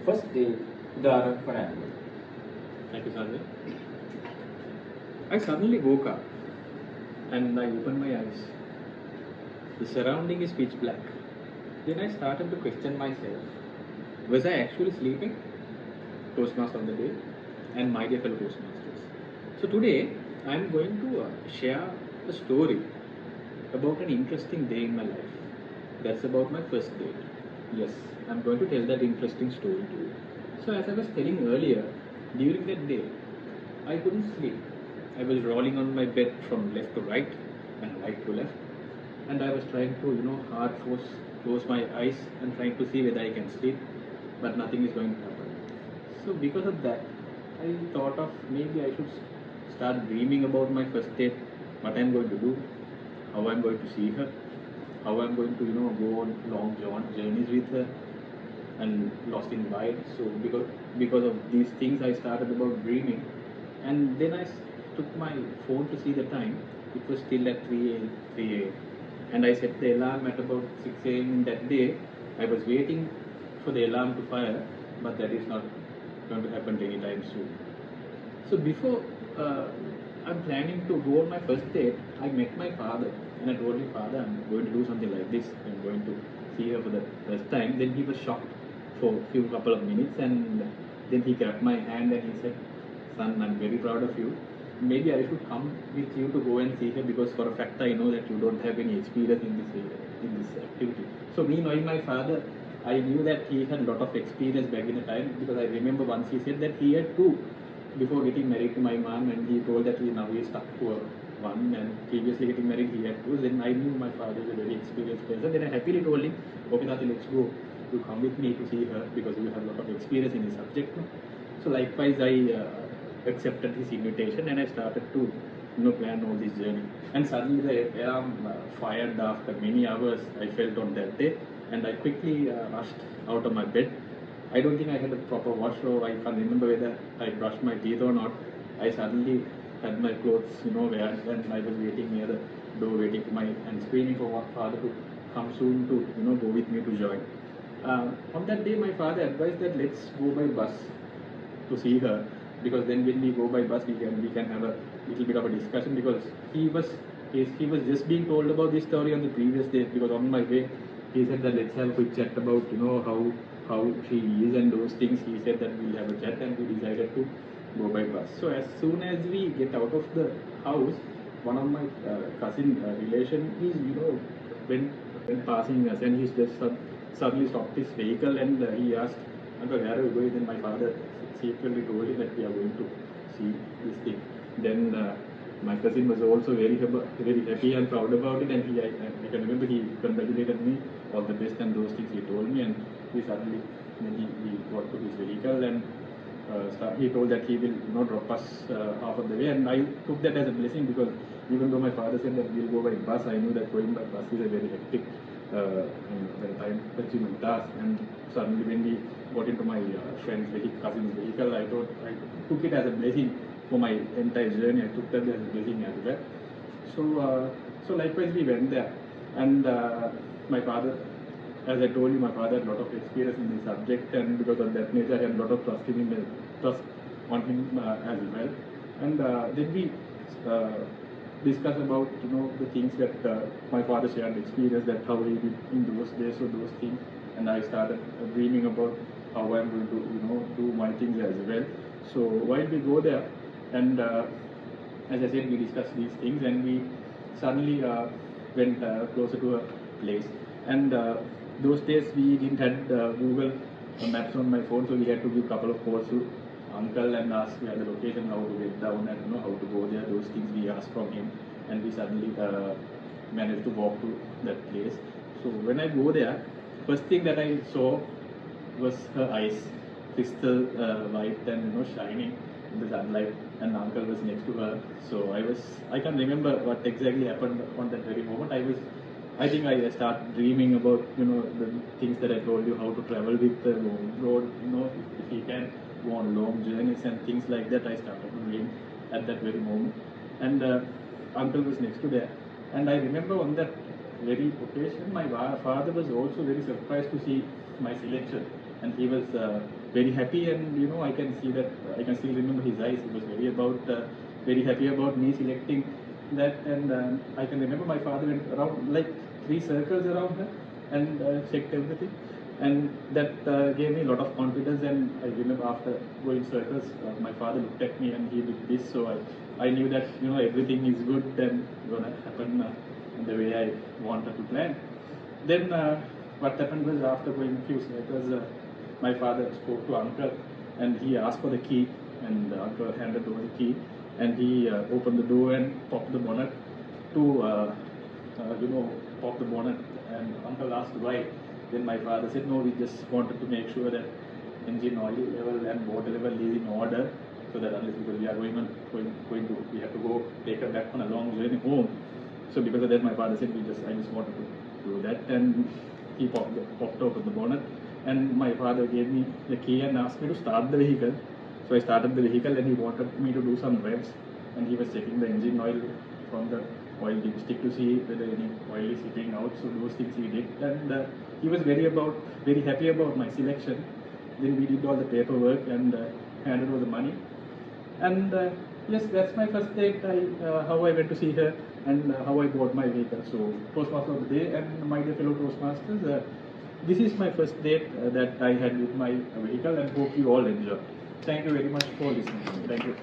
first day उदाहरण बनाएंगे. Thank you, Sanjay. I suddenly woke up and I opened my eyes. The surrounding is pitch black. Then I started to question myself. Was I actually sleeping? Toastmaster of the day and my dear fellow Toastmasters. So today I am going to share a story about an interesting day in my life. That's about my first date. Yes, I'm going to tell that interesting story to you. So as I was telling earlier, during that day, I couldn't sleep. I was rolling on my bed from left to right and right to left, and I was trying to, hard force close my eyes and trying to see whether I can sleep, but nothing is going to happen. So because of that, I thought of maybe I should start dreaming about my first date, what I'm going to do, how I'm going to see her, how I'm going to, go on long journeys with her, and lost in wild. So because of these things, I started about dreaming, and then I took my phone to see the time. It was still at 3 a.m. and I set the alarm at about 6 a.m. in that day. I was waiting for the alarm to fire, but that is not going to happen anytime soon. So before I'm planning to go on my first date, I met my father and I told him, Father, I'm going to do something like this. I'm going to see her for the first time. Then he was shocked for a couple of minutes, and then he grabbed my hand and he said, Son, I'm very proud of you. Maybe I should come with you to go and see her, because for a fact I know that you don't have any experience in this activity. So me knowing my father, I knew that he had a lot of experience back in the time, because I remember once he said that he had two before getting married to my mom, and he told that now he is stuck to one, and previously getting married he had two. Then I knew my father is a very experienced person. Then I happily told him, okay Tati, let's go, you come with me to see her because you have a lot of experience in the subject. So likewise I accepted his invitation and I started to plan all this journey. And suddenly the alarm fired after many hours I felt on that day, and I quickly rushed out of my bed. I don't think I had a proper wash, so I can't remember whether I brushed my teeth or not. I suddenly had my clothes, wear, and I was waiting near the door, waiting for and screaming for my father to come soon to, go with me to join. On that day, my father advised that let's go by bus to see her, because then when we go by bus, we can have a little bit of a discussion, because he was just being told about this story on the previous day, because on my way he said that let's have a quick chat about how she is and those things. He said that we'll have a chat, and we decided to go by bus. So as soon as we get out of the house, one of my cousin relation is when passing us, and he's just suddenly stopped his vehicle, and he asked, Uncle, where are we going? Then my father secretly told him that we are going to see this thing. Then my cousin was also very happy and proud about it, and I can remember he congratulated me, all the best, and those things he told me. And he suddenly, then he got to his vehicle, and he told that he will drop us half of the way, and I took that as a blessing, because even though my father said that we'll go by bus, I knew that going by bus is a very hectic and time-consuming task. And suddenly when we got into my friend's cousin's vehicle, I took it as a blessing for my entire journey. I took that as a blessing as well. So likewise we went there, and my father, as I told you, my father had a lot of experience in the subject, and because of that nature, I had a lot of trust in him, trust on him as well. And then we discuss about the things that my father shared experience, that how he did in those days, so those things, and I started dreaming about how I'm going to do my things as well. So while we go there, and as I said, we discussed these things, and we suddenly went closer to a place. And those days we didn't have Google Maps on my phone, so we had to give a couple of calls to uncle and ask where the location, how to get down, and how to go there. Those things we asked from him, and we suddenly managed to walk to that place. So when I go there, first thing that I saw was her eyes, crystal white and shining in the sunlight, and uncle was next to her. So I can't remember what exactly happened on that very moment. I think I started dreaming about the things that I told you, how to travel with the road, if he can go on long journeys and things like that. I started to dream at that very moment, and uncle was next to there. And I remember on that very occasion, my father was also very surprised to see my selection, and he was very happy, and I can see that I can still remember his eyes. He was very happy about me selecting that, and I can remember my father went around like 3 circles around her and checked everything, and that gave me a lot of confidence. And I remember after going circles, my father looked at me and he did this, so I knew that everything is good and gonna happen in the way I wanted to plan. Then what happened was, after going a few circles, my father spoke to uncle and he asked for the key, and uncle handed over the key, and he opened the door and popped the bonnet to pop the bonnet, and uncle asked why. Then my father said, no, we just wanted to make sure that engine oil level and water level is in order, so that unless, because we are we have to go take her back on a long journey home. So because of that, my father said, I just wanted to do that, and he popped open the bonnet, and my father gave me the key and asked me to start the vehicle. So I started the vehicle, and he wanted me to do some revs, and he was checking the engine oil from the oil dipstick to see whether any oil is seeping out. So those things he did, and he was very happy about my selection. Then we did all the paperwork and handed over the money. And yes, that's my first date. How I went to see her and how I bought my vehicle. So Toastmaster of the day, and my dear fellow Toastmasters, this is my first date that I had with my vehicle, and hope you all enjoy. Thank you very much for listening. Thank you.